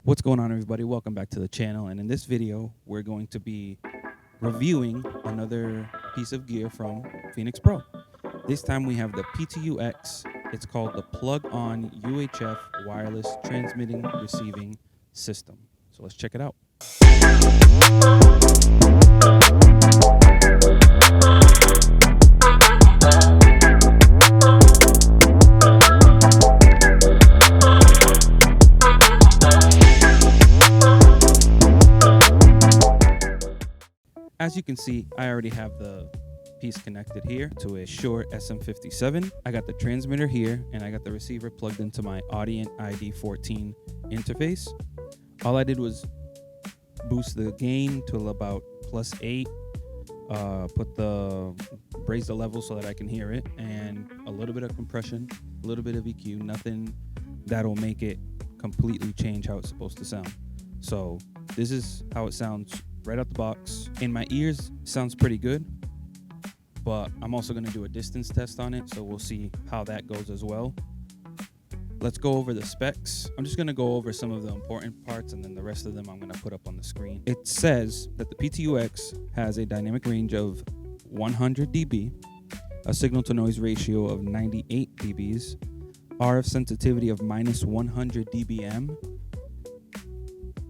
What's going on, everybody? Welcome back to the channel, and in this video we're going to be reviewing another piece of gear from Phenyx Pro. This time we have the PTU-X. It's called the plug-on UHF wireless transmitting receiving system. So let's check it out. As you can see, I already have the piece connected here to a Shure SM57. I got the transmitter here, and I got the receiver plugged into my Audient ID14 interface. All I did was boost the gain to about +8, raise the level so that I can hear it, and a little bit of compression, a little bit of EQ, nothing that'll make it completely change how it's supposed to sound. So this is how it sounds right out the box. In my ears, sounds pretty good, but I'm also going to do a distance test on it, so we'll see how that goes as well. Let's go over the specs. I'm just going to go over some of the important parts, and then the rest of them I'm going to put up on the screen. It says that the PTU-X has a dynamic range of 100 dB, a signal-to-noise ratio of 98 dBs, RF sensitivity of -100 dBm,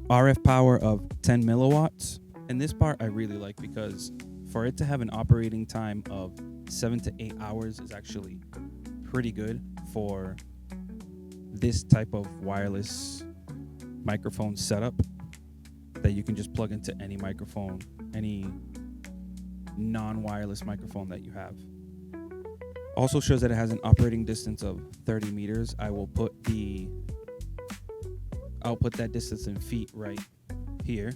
RF power of 10 milliwatts. And this part I really like, because for it to have an operating time of 7 to 8 hours is actually pretty good for this type of wireless microphone setup that you can just plug into any microphone, any non-wireless microphone that you have. Also shows that it has an operating distance of 30 meters. I'll put that distance in feet right here,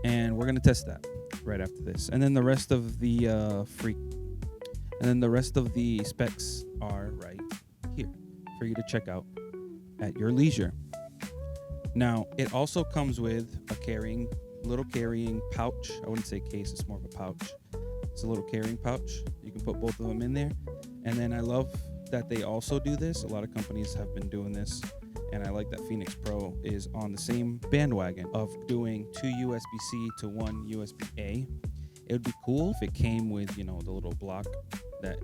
and we're gonna test that right after this. And then the rest of the specs are right here for you to check out at your leisure. Now, it also comes with a little carrying pouch. I wouldn't say case, it's more of a pouch. It's a little carrying pouch. You can put both of them in there. And then I love that they also do this. A lot of companies have been doing this, and I like that Phenyx Pro is on the same bandwagon of doing 2 USB-C to 1 USB-A. It would be cool if it came with, the little block that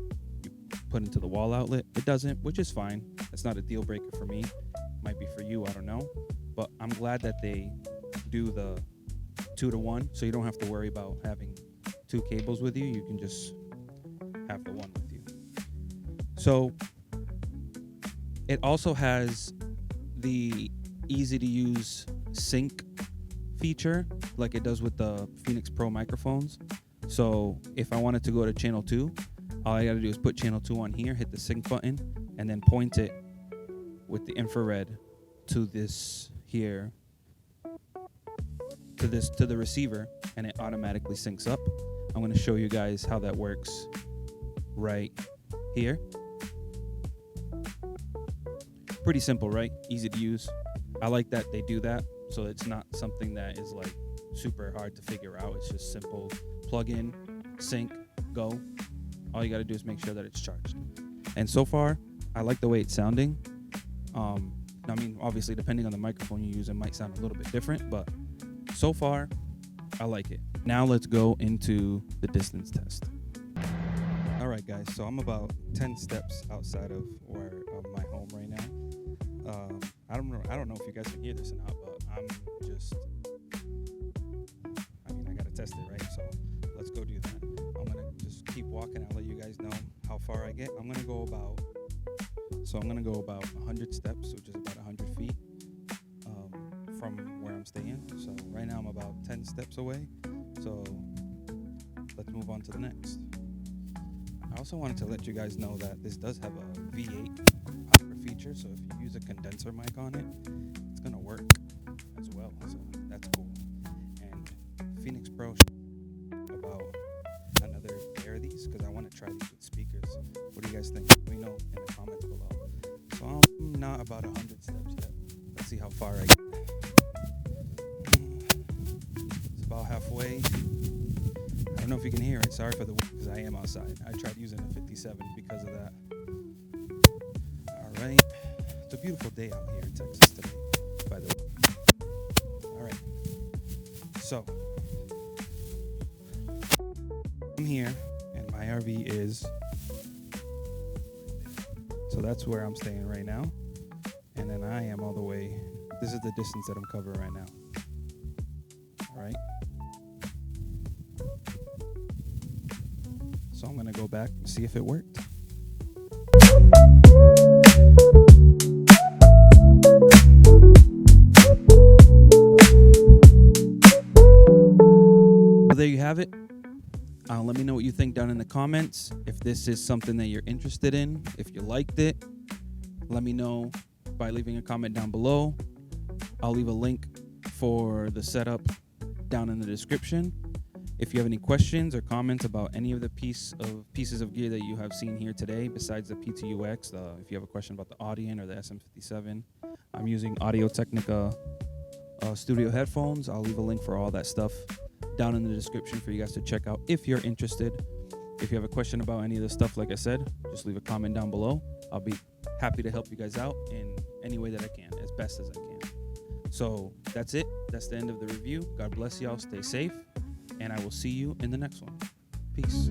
you put into the wall outlet. It doesn't, which is fine. It's not a deal breaker for me. Might be for you, I don't know. But I'm glad that they do the 2 to 1, so you don't have to worry about having 2 cables with you. You can just have the one with you. So it also has the easy-to-use sync feature like it does with the Phenyx Pro microphones. So if I wanted to go to channel 2, all I gotta do is put channel 2 on here, hit the sync button, and then point it with the infrared to this here, to the receiver, and it automatically syncs up. I'm gonna show you guys how that works right here. Pretty simple, right? Easy to use. I like that they do that, so it's not something that is like super hard to figure out. It's just simple. Plug in, sync, go. All you got to do is make sure that it's charged. And so far, I like the way it's sounding. I mean, obviously, depending on the microphone you use, it might sound a little bit different, but so far, I like it. Now let's go into the distance test. All right, guys, so I'm about 10 steps outside of my home right now. I don't know if you guys can hear this or not, but I gotta test it, right? So let's go do that. I'm gonna just keep walking. I'll let you guys know how far I get. I'm gonna go about 100 steps, which is about 100 feet from where I'm staying. So right now I'm about 10 steps away. So let's move on to the next. I also wanted to let you guys know that this does have a V8 power feature, so if you use a condenser mic on it, it's gonna work as well, so that's cool. And Phenyx Pro about another pair of these, because I want to try these with speakers. What do you guys think? Let me know in the comments below. So I'm not about 100 steps yet. Let's see how far I get. It's about halfway. I don't know if you can hear it. Sorry for the wind, because I am outside. I tried using a 57 because of that. All right. It's a beautiful day out here in Texas today, by the way. So I'm here, and my RV is. So that's where I'm staying right now. And then I am all the way. This is the distance that I'm covering right now. All right. So I'm going to go back and see if it worked. Well, there you have it. Let me know what you think down in the comments. If this is something that you're interested in, if you liked it, let me know by leaving a comment down below. I'll leave a link for the setup down in the description. If you have any questions or comments about any of the pieces of gear that you have seen here today, besides the PTU-X, if you have a question about the Audient or the SM57, I'm using Audio Technica studio headphones. I'll leave a link for all that stuff down in the description for you guys to check out if you're interested. If you have a question about any of the stuff, like I said, just leave a comment down below. I'll be happy to help you guys out in any way that I can, as best as I can. So that's it. That's the end of the review. God bless y'all. Stay safe. And I will see you in the next one. Peace.